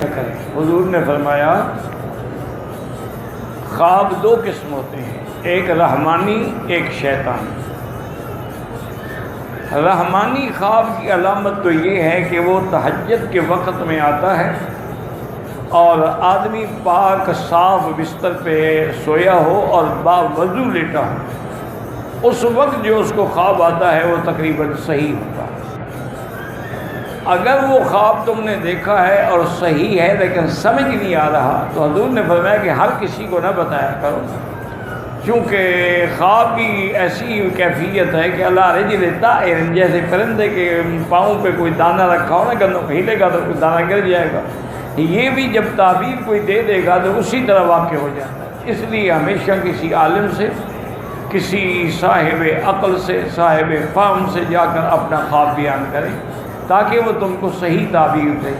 حضور نے فرمایا خواب دو قسم ہوتے ہیں، ایک رحمانی ایک شیطانی۔ رحمانی خواب کی علامت تو یہ ہے کہ وہ تہجد کے وقت میں آتا ہے اور آدمی پاک صاف بستر پہ سویا ہو اور باوضو لیٹا ہو، اس وقت جو اس کو خواب آتا ہے وہ تقریباً صحیح ہوتا ہے۔ اگر وہ خواب تم نے دیکھا ہے اور صحیح ہے لیکن سمجھ نہیں آ رہا تو حضور نے فرمایا کہ ہر کسی کو نہ بتایا کرو، کیونکہ خواب کی ایسی کیفیت ہے کہ اللہ رجل طائر، جیسے پرندے کے پاؤں پہ کوئی دانہ رکھا ہو نا، گندوں ہلے گا تو کوئی دانہ گر جائے گا، یہ بھی جب تعبیر کوئی دے دے گا تو اسی طرح واقع ہو جاتا ہے۔ اس لیے ہمیشہ کسی عالم سے، کسی صاحب عقل سے، صاحب فہم سے جا کر اپنا خواب بیان کریں تاکہ وہ تم کو صحیح تعبیر دے،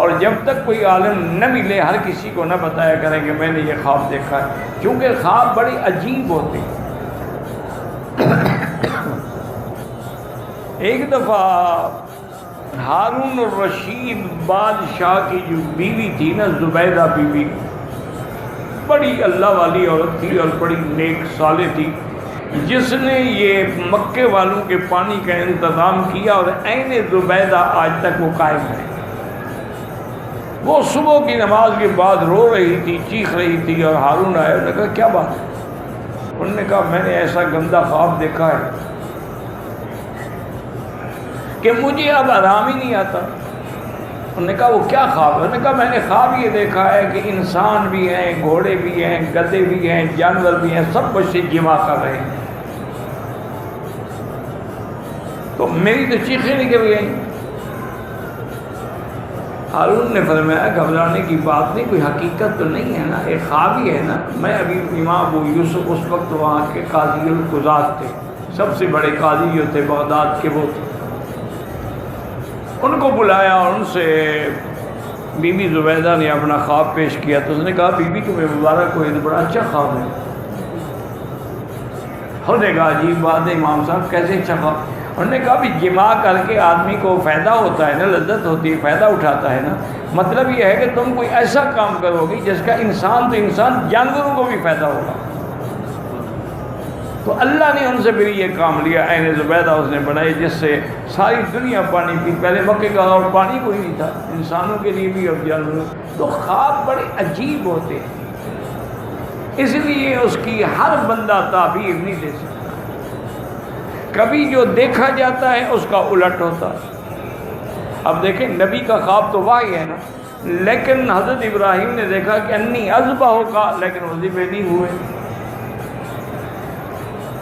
اور جب تک کوئی عالم نہ ملے ہر کسی کو نہ بتایا کریں کہ میں نے یہ خواب دیکھا ہے، کیونکہ خواب بڑی عجیب ہوتے ہیں۔ ایک دفعہ ہارون الرشید بادشاہ کی جو بیوی تھی نا، زبیدہ بیوی، بڑی اللہ والی عورت تھی اور بڑی نیک صالح تھی، جس نے یہ مکے والوں کے پانی کا انتظام کیا اور عین زبیدہ آج تک وہ قائم ہے۔ وہ صبح کی نماز کے بعد رو رہی تھی، چیخ رہی تھی، اور ہارون آئے، انہوں نے کہا کیا بات ہے؟ انہوں نے کہا میں نے ایسا گندا خواب دیکھا ہے کہ مجھے اب آرام ہی نہیں آتا۔ انہوں نے کہا وہ کیا خواب ہے؟ انہوں نے کہا میں نے خواب یہ دیکھا ہے کہ انسان بھی ہیں، گھوڑے بھی ہیں، گدھے بھی ہیں، جانور بھی ہیں، سب مجھ سے جمع کر رہے ہیں۔ تو میری تو چیخیں نکل گئیں۔ ہارون نے فرمایا گھبرانے کی بات نہیں، کوئی حقیقت تو نہیں ہے نا، ایک خواب ہی ہے نا۔ میں ابھی امام ابو یوسف اس وقت وہاں کے قاضی القضات تھے، سب سے بڑے قاضی جو تھے بغداد کے وہ تھے، ان کو بلایا اور ان سے بی بی زبیدہ نے اپنا خواب پیش کیا، تو اس نے کہا بی بی تمہیں مبارک ہو، یہ تو بڑا اچھا خواب ہے۔ انہوں نے کہا عجیب بات ہے امام صاحب، کیسے اچھا خواب؟ انہوں نے کہا بھی جمع کر کے آدمی کو فائدہ ہوتا ہے نا، لذت ہوتی ہے، فائدہ اٹھاتا ہے نا۔ مطلب یہ ہے کہ تم کوئی ایسا کام کرو گی جس کا انسان تو انسان، جانوروں کو بھی فائدہ ہوگا۔ تو اللہ نے ان سے پھر یہ کام لیا، عین زبیدہ اس نے بنائی جس سے ساری دنیا پانی پی۔ پہلے مکے کا اور پانی کوئی نہیں تھا، انسانوں کے لیے بھی اور جانوروں۔ تو خواب بڑے عجیب ہوتے ہیں، اس لیے اس کی ہر بندہ تعبیر نہیں دے سکتا۔ کبھی جو دیکھا جاتا ہے اس کا الٹ ہوتا ہے۔ اب دیکھیں نبی کا خواب تو وحی ہے نا، لیکن حضرت ابراہیم نے دیکھا کہ انی اذبحک کا، لیکن وہ ذبح نہیں ہوئے۔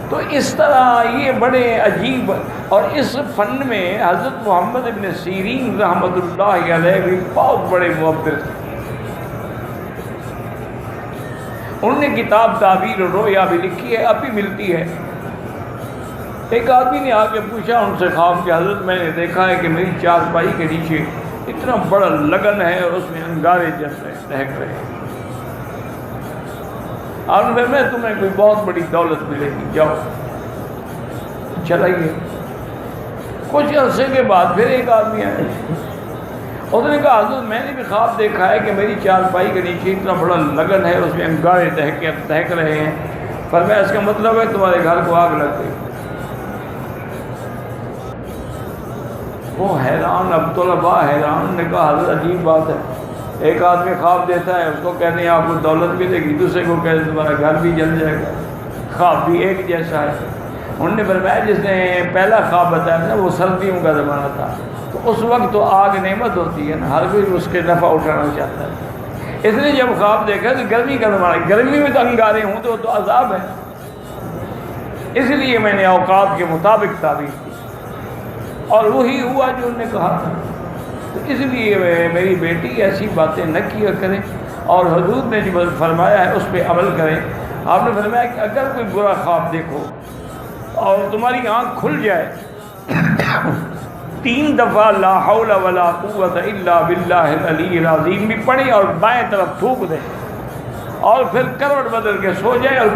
تو اس طرح یہ بڑے عجیب، اور اس فن میں حضرت محمد ابن سیرین رحمۃ اللہ علیہ بھی بہت بڑے مؤثر تھے۔ انہوں نے کتاب تعبیر الرؤیا بھی لکھی ہے، اب بھی ملتی ہے۔ ایک آدمی نے آ کے پوچھا ان سے خواب کہ حضرت میں نے دیکھا ہے کہ میری چارپائی کے نیچے اتنا بڑا لگن ہے اور اس میں انگارے جل رہے ہیں، دہک رہے ہیں، اور میں تمہیں کوئی بہت بڑی دولت ملے گی، جاؤ چلائیے۔ کچھ عرصے کے بعد پھر ایک آدمی آیا، اس نے کہا حضرت میں نے بھی خواب دیکھا ہے کہ میری چارپائی کے نیچے اتنا بڑا لگن ہے، اس میں انگارے دہک رہے ہیں، فرمایا اس کا مطلب ہے تمہارے گھر کو آگ لگ گئی۔ وہ حیران، اب طلباء حیران، نے کہا حضرت عجیب بات ہے، ایک آدمی خواب دیتا ہے، اس کو کہنے آپ کو دولت ملے گی، دوسرے کو کہتے تمہارا گھر بھی جل جائے گا، خواب بھی ایک جیسا ہے۔ انہوں نے فرمایا جس نے پہلا خواب بتایا تھا وہ سردیوں کا زمانہ تھا، تو اس وقت تو آگ نعمت ہوتی ہے نا، ہر کوئی اس کے نفع اٹھانا چاہتا ہے۔ اس نے جب خواب دیکھا تو گرمی کا زمانہ، گرمی میں تو انگارے ہوں تو عذاب ہے، اس لیے میں نے اوقات کے مطابق تعبیر کی، اور وہی ہوا جو انہوں نے کہا تھا۔ تو اس لیے میری بیٹی ایسی باتیں نہ کیا کریں، اور حضور نے جو فرمایا ہے اس پہ عمل کریں۔ آپ نے فرمایا کہ اگر کوئی برا خواب دیکھو اور تمہاری آنکھ کھل جائے 3 دفعہ لا حول ولا قوت الا باللہ العلی العظیم بھی پڑھی اور بائیں طرف تھوک دے، اور پھر کروٹ بدل کے سو جائے اور